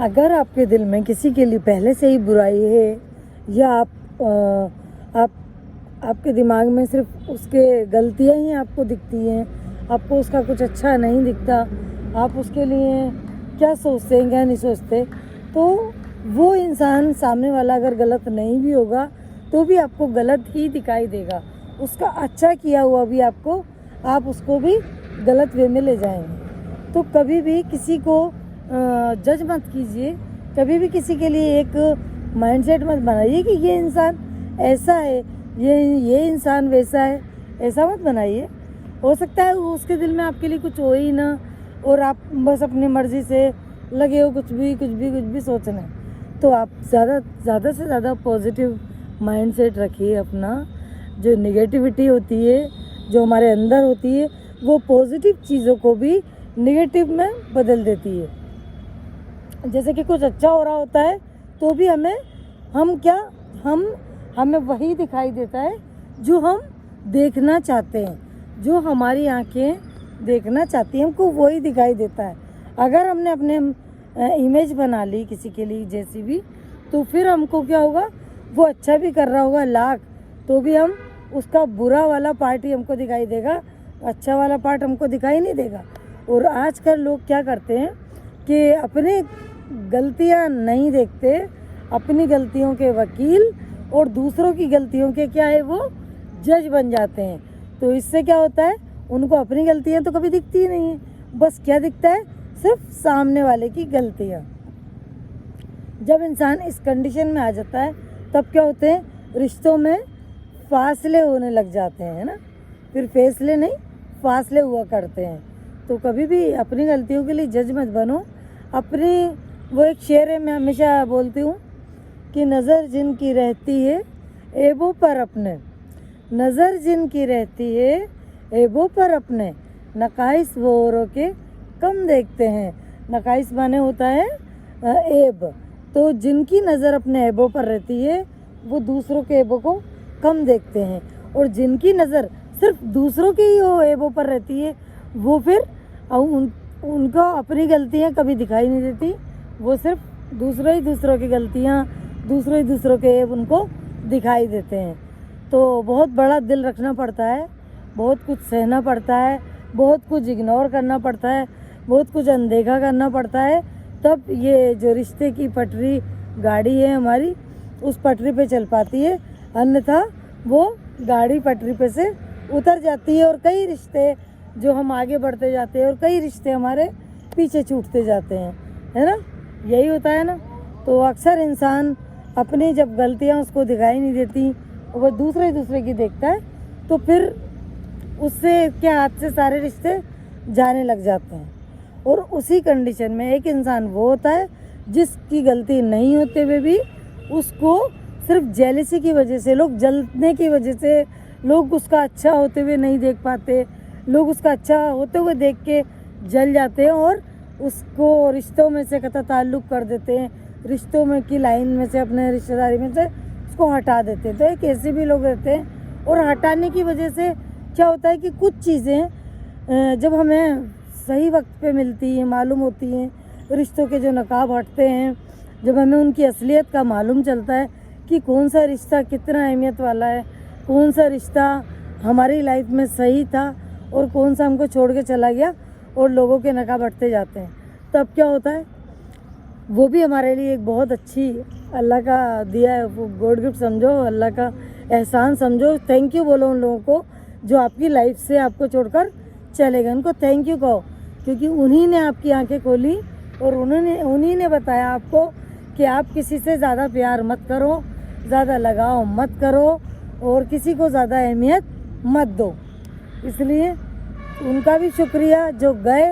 अगर आपके दिल में किसी के लिए पहले से ही बुराई है या आप आपके दिमाग में सिर्फ उसके गलतियां ही आपको दिखती हैं, आपको उसका कुछ अच्छा नहीं दिखता, आप उसके लिए क्या सोचते हैं क्या नहीं सोचते, तो वो इंसान सामने वाला अगर गलत नहीं भी होगा तो भी आपको गलत ही दिखाई देगा। उसका अच्छा किया हुआ भी आप उसको भी गलत वे में ले जाएंगे। तो कभी भी किसी को जज मत कीजिए, कभी भी किसी के लिए एक माइंडसेट मत बनाइए कि ये इंसान ऐसा है, ये इंसान वैसा है, ऐसा मत बनाइए। हो सकता है उसके दिल में आपके लिए कुछ हो ही ना, और आप बस अपनी मर्जी से लगे हो कुछ भी सोचना। तो आप ज़्यादा से ज़्यादा पॉजिटिव माइंडसेट रखिए। अपना जो नेगेटिविटी होती है, जो हमारे अंदर होती है, वो पॉजिटिव चीज़ों को भी नेगेटिव में बदल देती है। जैसे कि कुछ अच्छा हो रहा होता है तो भी हमें वही दिखाई देता है जो हम देखना चाहते हैं, जो हमारी आंखें देखना चाहती हैं, हमको वही दिखाई देता है। अगर हमने अपने इमेज बना ली किसी के लिए जैसी भी, तो फिर हमको क्या होगा, वो अच्छा भी कर रहा होगा लाख, तो भी हम उसका बुरा वाला पार्ट ही हमको दिखाई देगा, अच्छा वाला पार्ट हमको दिखाई नहीं देगा। और आजकल लोग क्या करते हैं कि अपनी गलतियां नहीं देखते, अपनी गलतियों के वकील और दूसरों की गलतियों के क्या है, वो जज बन जाते हैं। तो इससे क्या होता है, उनको अपनी गलतियां तो कभी दिखती ही नहीं है, बस क्या दिखता है, सिर्फ सामने वाले की गलतियां। जब इंसान इस कंडीशन में आ जाता है तब क्या होते हैं, रिश्तों में फासले होने लग जाते हैं, है ना। फिर फैसले नहीं, फासले हुआ करते हैं। तो कभी भी अपनी गलतियों के लिए जज मत बनो। वो एक शेर है, मैं हमेशा बोलती हूँ कि नज़र जिनकी रहती है ऐबों पर अपने, नज़र जिनकी रहती है ऐबों पर अपने, नकाइस वो औरों के कम देखते हैं। नकाइस माने होता है ऐब। तो जिनकी नज़र अपने ऐबों पर रहती है वो दूसरों के ऐबों को कम देखते हैं, और जिनकी नज़र सिर्फ दूसरों की ही ऐबों पर रहती है वो फिर उनको अपनी गलतियाँ कभी दिखाई नहीं देती। वो सिर्फ दूसरों की गलतियाँ, दूसरों के ऐब उनको दिखाई देते हैं। तो बहुत बड़ा दिल रखना पड़ता है, बहुत कुछ सहना पड़ता है, बहुत कुछ इग्नोर करना पड़ता है, बहुत कुछ अनदेखा करना पड़ता है, तब ये जो रिश्ते की पटरी गाड़ी है हमारी, उस पटरी पे चल पाती है। अन्यथा वो गाड़ी पटरी पे से उतर जाती है, और कई रिश्ते जो हम आगे बढ़ते जाते हैं और कई रिश्ते हमारे पीछे छूटते जाते हैं, है ना। यही होता है ना। तो अक्सर इंसान अपनी जब गलतियां उसको दिखाई नहीं देती, वो दूसरे की देखता है, तो फिर उससे क्या हाथ से सारे रिश्ते जाने लग जाते हैं। और उसी कंडीशन में एक इंसान वो होता है जिसकी गलती नहीं होते हुए भी उसको सिर्फ जेलसी की वजह से, लोग जलने की वजह से, लोग उसका अच्छा होते हुए नहीं देख पाते, लोग उसका अच्छा होते हुए देख के जल जाते हैं और उसको रिश्तों में से कतई ताल्लुक़ कर देते हैं, रिश्तों में की लाइन में से, अपने रिश्तेदारी में से उसको हटा देते हैं। तो एक ऐसे भी लोग रहते हैं। और हटाने की वजह से क्या होता है कि कुछ चीज़ें जब हमें सही वक्त पे मिलती हैं, मालूम होती हैं, रिश्तों के जो नकाब हटते हैं, जब हमें उनकी असलियत का मालूम चलता है कि कौन सा रिश्ता कितना अहमियत वाला है, कौन सा रिश्ता हमारी लाइफ में सही था और कौन सा हमको छोड़ के चला गया, और लोगों के नकाब हटते जाते हैं, तब क्या होता है, वो भी हमारे लिए एक बहुत अच्छी अल्लाह का दिया है, वो गॉड गिफ्ट समझो, अल्लाह का एहसान समझो। थैंक यू बोलो उन लोगों को जो आपकी लाइफ से आपको छोड़कर चले गए, उनको थैंक यू कहो, क्योंकि उन्हीं ने आपकी आंखें खोली और उन्हीं ने बताया आपको कि आप किसी से ज़्यादा प्यार मत करो, ज़्यादा लगाव मत करो, और किसी को ज़्यादा अहमियत मत दो। इसलिए उनका भी शुक्रिया जो गए,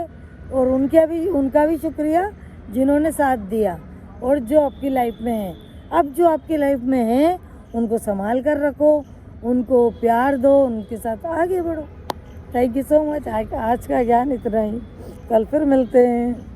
और उनका भी शुक्रिया जिन्होंने साथ दिया और जो आपकी लाइफ में है। अब जो आपकी लाइफ में है उनको संभाल कर रखो, उनको प्यार दो, उनके साथ आगे बढ़ो। Thank you so much. आज का ज्ञान इतना ही, कल फिर मिलते हैं।